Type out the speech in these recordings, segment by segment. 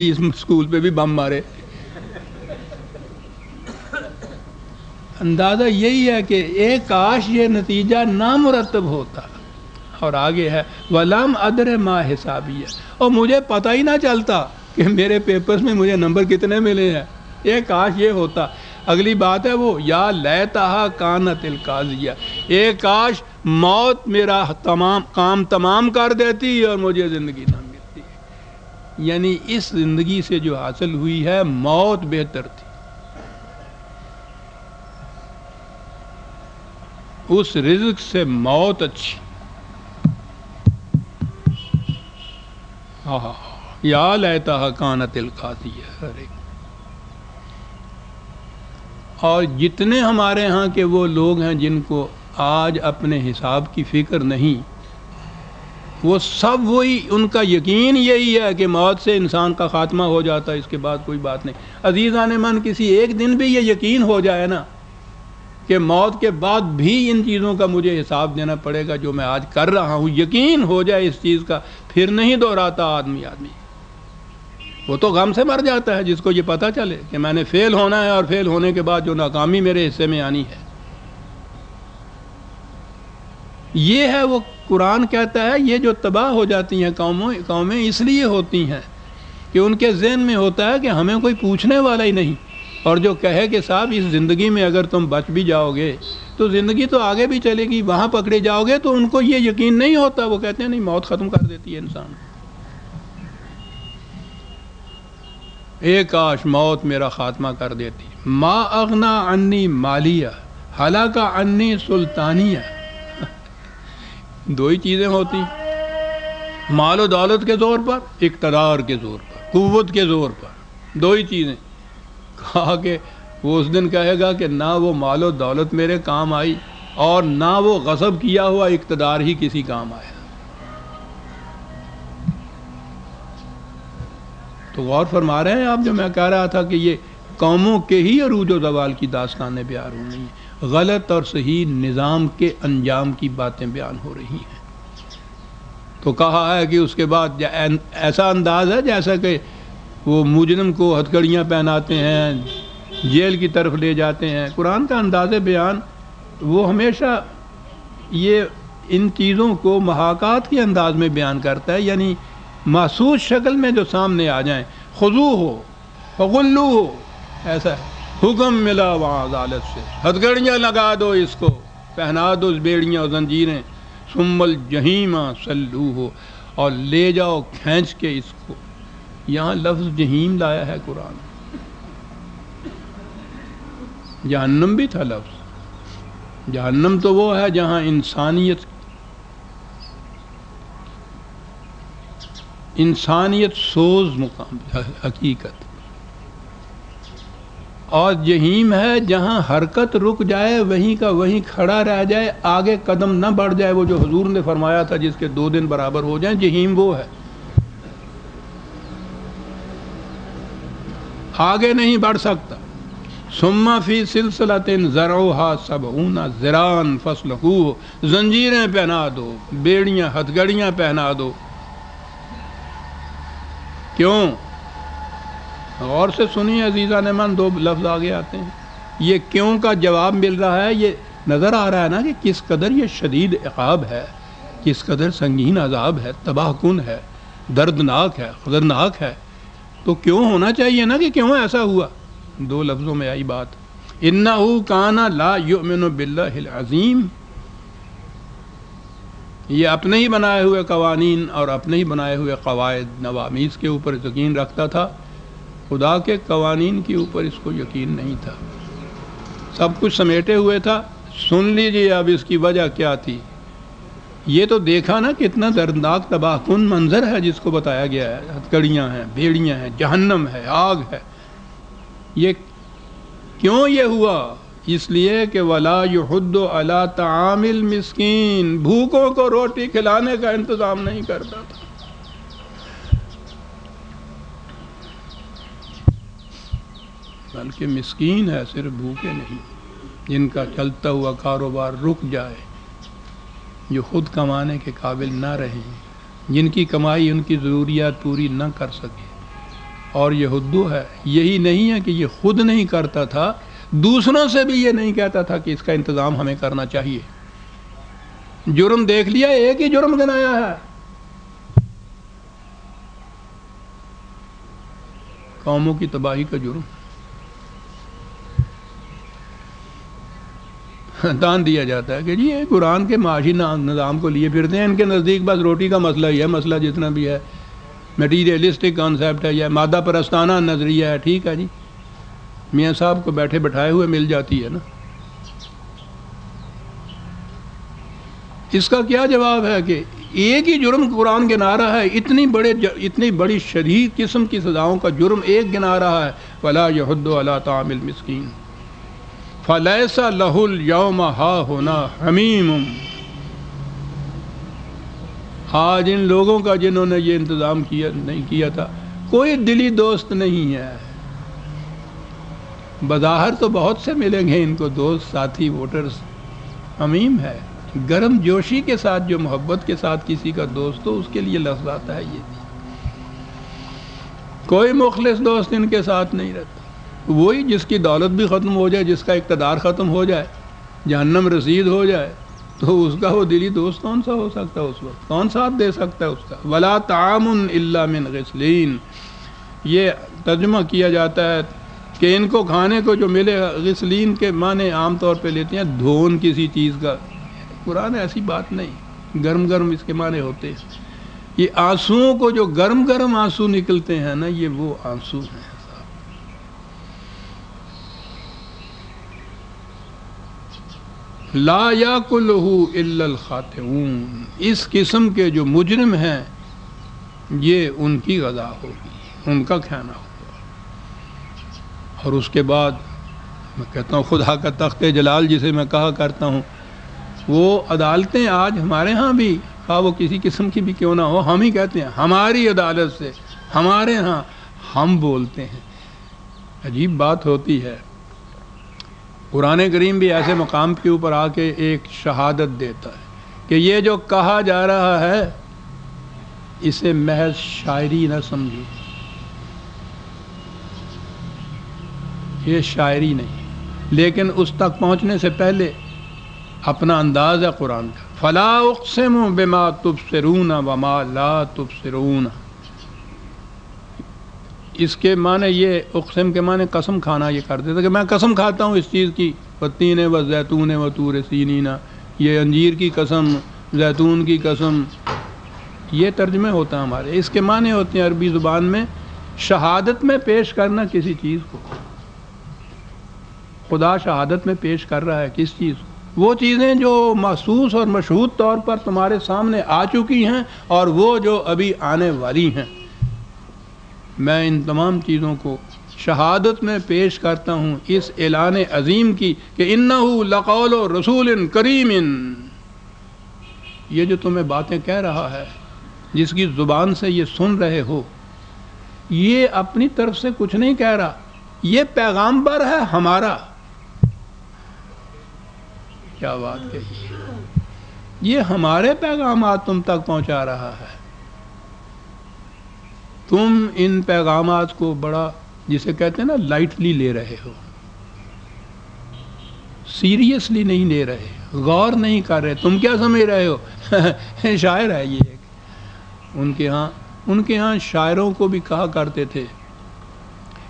اس school پہ بھی بم مارے. اندازہ یہی ہے کہ ایک کاش یہ نتیجہ نامرتب ہوتا. اور آگے ہے وَلَمْ أَدْرِ مَا حِسَابِيَّ، اور مجھے پتہ ہی نہ چلتا کہ میرے پیپرز میں مجھے نمبر کتنے ملے ہیں. ایک کاش یہ ہوتا. اگلی بات ہے وہ یا لیتہا کانت القاضیہ، ایک کاش موت میرا کام تمام کر دیتی اور مجھے زندگی نہ ملتی. یعنی اس زندگی سے جو حاصل ہوئی ہے موت بہتر تھی. اس رزق سے موت اچھی. یا لیتہا کانت القاضیہ. اور جتنے ہمارے ہاں کے وہ لوگ ہیں جن کو آج اپنے حساب کی فکر نہیں، وہ سب وہی، ان کا یقین یہی ہے کہ موت سے انسان کا خاتمہ ہو جاتا ہے، اس کے بعد کوئی بات نہیں. عزیزان من، کسی ایک دن بھی یہ یقین ہو جائے نا کہ موت کے بعد بھی ان چیزوں کا مجھے حساب دینا پڑے گا جو میں آج کر رہا ہوں، یقین ہو جائے اس چیز کا، پھر نہیں دہراتا آدمی. وہ تو غم سے مر جاتا ہے جس کو یہ پتہ چلے کہ میں نے فیل ہونا ہے اور فیل ہونے کے بعد جو ناکامی میرے حصے میں آنی ہے. یہ ہے وہ قرآن کہتا ہے یہ جو تباہ ہو جاتی ہیں قومیں اس لیے ہوتی ہیں کہ ان کے ذہن میں ہوتا ہے کہ ہمیں کوئی پوچھنے والا ہی نہیں. اور جو کہے کہ صاحب اس زندگی میں اگر تم بچ بھی جاؤ گے تو زندگی تو آگے بھی چلے گی، وہاں پکڑے جاؤ گے، تو ان کو یہ یقین نہیں ہوتا. وہ کہتے ہیں نہیں، موت ختم کر دیتی ہے انسان کو. ایک کاش موت میرا خاتمہ کر دیتی. ما اغنا عنی مالیہ ہلاک عنی سلطانیہ. دو ہی چیزیں ہوتی، مال و دولت کے زور پر، اقتدار کے زور پر، قوت کے زور پر. دو ہی چیزیں. کہا کہ وہ اس دن کہے گا کہ نہ وہ مال و دولت میرے کام آئی اور نہ وہ غصب کیا ہوا اقتدار ہی کسی کام آیا. تو غور فرما رہے ہیں آپ جو میں کہہ رہا تھا کہ یہ قوموں کے ہی عروج و زوال کی داستانیں بیان ہو رہی ہیں، غلط اور صحیح نظام کے انجام کی باتیں بیان ہو رہی ہیں. تو کہا ہے کہ اس کے بعد ایسا انداز ہے جیسا کہ وہ مجرم کو ہتھکڑیاں پہناتے ہیں، جیل کی طرف لے جاتے ہیں. قرآن کا انداز بیان وہ ہمیشہ یہ ان چیزوں کو محاکات کے انداز میں بیان کرتا ہے، یعنی محسوس شکل میں جو سامنے آ جائیں. خضوہ ہو فغلو ہو، ایسا حکم ملا وہاں عدالت سے، ہتھکڑیاں لگا دو، اس کو پہنا دو بیڑیاں اور زنجیریں، ثم الجحیم صلوہ، اور لے جاؤ کھینچ کے اس کو. یہاں لفظ جہیم لایا ہے قرآن. جہنم بھی تھا لفظ. جہنم تو وہ ہے جہاں انسانیت سوز مقام حقیقت، اور جہیم ہے جہاں حرکت رک جائے، وہیں کا وہیں کھڑا رہ جائے، آگے قدم نہ بڑھ جائے. وہ جو حضور نے فرمایا تھا جس کے 2 دن برابر ہو جائیں، جہیم وہ ہے. آگے نہیں بڑھ سکتا. ثم فی سلسلۃ ذرعها 70 ذراعا فاسلکوہ، زنجیریں پہنا دو، بیڑیاں ہتھکڑیاں پہنا دو. کیوں؟ غور سے سنیے عزیزان من، 2 لفظ آگے آتے ہیں. یہ کیوں کا جواب مل رہا ہے. یہ نظر آ رہا ہے نا کہ کس قدر یہ شدید عقاب ہے، کس قدر سنگین عذاب ہے، تباہ کن ہے، دردناک ہے، خطرناک ہے. تو کیوں ہونا چاہیے نا کہ کیوں ایسا ہوا. 2 لفظوں میں آئی بات. انہ کان لا یؤمن باللہ العظیم. یہ اپنے ہی بنائے ہوئے قوانین اور اپنے ہی بنائے ہوئے قواعد نوامیس کے اوپر یقین رکھتا تھا، خدا کے قوانین کے اوپر اس کو یقین نہیں تھا. سب کچھ سمیٹے ہوئے تھا. سن لیجیے اب اس کی وجہ کیا تھی. یہ تو دیکھا نا کتنا دردناک تباہ کن منظر ہے جس کو بتایا گیا ہے. ہتھکڑیاں ہیں، بیڑیاں ہیں، جہنم ہے، آگ ہے. یہ کیوں یہ ہوا؟ اس لیے کہ ولا یحض علی طعام المسکین، بھوکوں کو روٹی کھلانے کا انتظام نہیں کرتا تھا. بلکہ مسکین ہے، صرف بھوکے نہیں، جن کا چلتا ہوا کاروبار رک جائے، جو خود کمانے کے قابل نہ رہیں، جن کی کمائی ان کی ضروریات پوری نہ کر سکے. اور یہ حدو ہے، یہی نہیں ہے کہ یہ خود نہیں کرتا تھا، دوسروں سے بھی یہ نہیں کہتا تھا کہ اس کا انتظام ہمیں کرنا چاہیے۔ جرم دیکھ لیا، ایک ہی جرم گنایا ہے، قوموں کی تباہی کا جرم دان دیا جاتا ہے کہ جی یہ قرآن کے معاشی نظام کو لیے پھرتے ہیں، ان کے نزدیک بس روٹی کا مسئلہ ہی ہے، مسئلہ جتنا بھی ہے میٹیریلسٹک کانسیپٹ ہے یا مادہ پرستانہ نظریہ ہے، ٹھیک ہے جی، میاں صاحب کو بیٹھے بٹھائے ہوئے مل جاتی ہے نا۔ اس کا کیا جواب ہے کہ ایک ہی جرم قرآن گنا رہا ہے، اتنی بڑی شدید قسم کی سزاؤں کا جرم ایک گنا رہا ہے، وَلَا يَحُضُّ عَلَىٰ طَعَامِ الْمِسْكِينِ فَلَيْسَ لَهُ الْيَوْمَ هَاهُنَا حَمِيمٌ۔ آج ان لوگوں کا جنہوں نے یہ انتظام نہیں کیا تھا، کوئی دلی دوست نہیں ہے۔ بظاہر تو بہت سے ملیں گے ان کو دوست، ساتھی، ووٹرز، حمیم ہے، گرم جوشی کے ساتھ، جو محبت کے ساتھ کسی کا دوست ہو اس کے لیے لفظ آتا ہے یہ بھی۔ کوئی مخلص دوست ان کے ساتھ نہیں رہتا، وہی جس کی دولت بھی ختم ہو جائے، جس کا اقتدار ختم ہو جائے، جہنم رسید ہو جائے، تو اس کا وہ دلی دوست کون سا ہو سکتا ہے؟ اس وقت کون ساتھ دے سکتا ہے اس کا؟ وَلَا طَعَامٌ إِلَّا مِنْ غِسْلِينَ، یہ ترجمہ کیا جاتا ہے کہ ان کو کھانے کو جو ملے، غسلین کے معنی عام طور پہ لیتے ہیں دھون کسی چیز کا، قرآن ایسی بات نہیں، گرم گرم اس کے معنی ہوتے ہیں۔ یہ آنسوؤں کو جو گرم گرم آنسو نکلتے ہیں نا، یہ وہ آنسو ہیں۔ لا یاکلہ الا الخاطئون، اس قسم کے جو مجرم ہیں یہ ان کی غذا ہوگی، ان کا کھانا ہوگا۔ اور اس کے بعد میں کہتا ہوں خدا کا تخت جلال جسے میں کہا کرتا ہوں، وہ عدالتیں آج ہمارے ہاں بھی، خواہ وہ کسی قسم کی بھی کیوں نہ ہو، ہم ہی کہتے ہیں ہماری عدالت سے، ہمارے ہاں ہم بولتے ہیں۔ عجیب بات ہوتی ہے، قرآن کریم بھی ایسے مقام کے اوپر آ کے ایک شہادت دیتا ہے کہ یہ جو کہا جا رہا ہے اسے محض شاعری نہ سمجھو، یہ شاعری نہیں، لیکن اس تک پہنچنے سے پہلے اپنا انداز ہے قرآن کا۔ فلا اقسم بما تبصرون وما لا تبصرون، اس کے معنی یہ، اقسم کے معنی قسم کھانا یہ کر دیتا کہ میں قسم کھاتا ہوں اس چیز کی، والتین والزیتون وطور سینین، یہ انجیر کی قسم، زیتون کی قسم، یہ ترجمے ہوتا ہے ہمارے۔ اس کے معنی ہوتے ہیں عربی زبان میں شہادت میں پیش کرنا کسی چیز کو، خدا شہادت میں پیش کر رہا ہے کس چیز کو؟ وہ چیزیں جو محسوس اور مشہود طور پر تمہارے سامنے آ چکی ہیں اور وہ جو ابھی آنے والی ہیں، میں ان تمام چیزوں کو شہادت میں پیش کرتا ہوں اس اعلان عظیم کی کہ انہ لقول رسول کریم، یہ جو تمہیں باتیں کہہ رہا ہے، جس کی زبان سے یہ سن رہے ہو، یہ اپنی طرف سے کچھ نہیں کہہ رہا، یہ پیغامبر ہے ہمارا۔ کیا بات کہی، یہ ہمارے پیغامات تم تک پہنچا رہا ہے، تم ان پیغامات کو بڑا، جسے کہتے ہیں نا، لائٹلی لے رہے ہو، سیریسلی نہیں لے رہے، غور نہیں کر رہے، تم کیا سمجھ رہے ہو؟ شاعر ہے یہ ایک، ان کے ہاں شاعروں کو بھی کہا کرتے تھے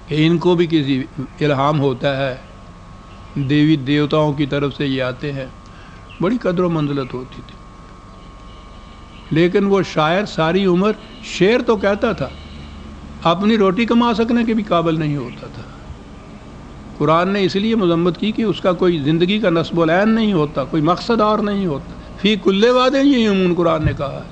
کہ ان کو بھی کسی الہام ہوتا ہے، دیوی دیوتاؤں کی طرف سے یہ آتے ہیں، بڑی قدر و منزلت ہوتی تھی، لیکن وہ شاعر ساری عمر شعر تو کہتا تھا، اپنی روٹی کما سکنے کے بھی قابل نہیں ہوتا تھا۔ قرآن نے اس لیے مذمت کی کہ اس کا کوئی زندگی کا نصب العین نہیں ہوتا، کوئی مقصد اور نہیں ہوتا۔ فی کل واد یہمون، قرآن نے کہا ہے،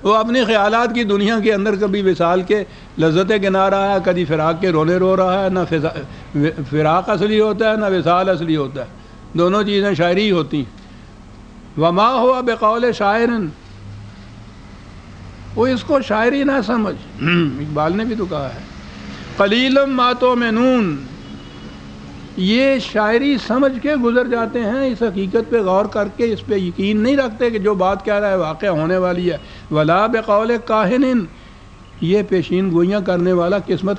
وہ اپنے خیالات کی دنیا کے اندر کبھی وصال کے لذتیں گنا رہا ہے، کبھی فراق کے رونے رو رہا ہے، نہ فراق اصلی ہوتا ہے نہ وصال اصلی ہوتا ہے، دونوں چیزیں شاعری ہوتی ہیں۔ وما ہوا بقول شاعر، وہ اس کو شاعری نہ سمجھ، اقبال نے بھی تو کہا ہے قلیلا ما تؤمنون، یہ شاعری سمجھ کے گزر جاتے ہیں، اس حقیقت پہ غور کر کے اس پہ یقین نہیں رکھتے کہ جو بات کہہ رہا ہے واقع ہونے والی ہے۔ ولا بقول کاہن، یہ پیشین گوئیاں کرنے والا قسمت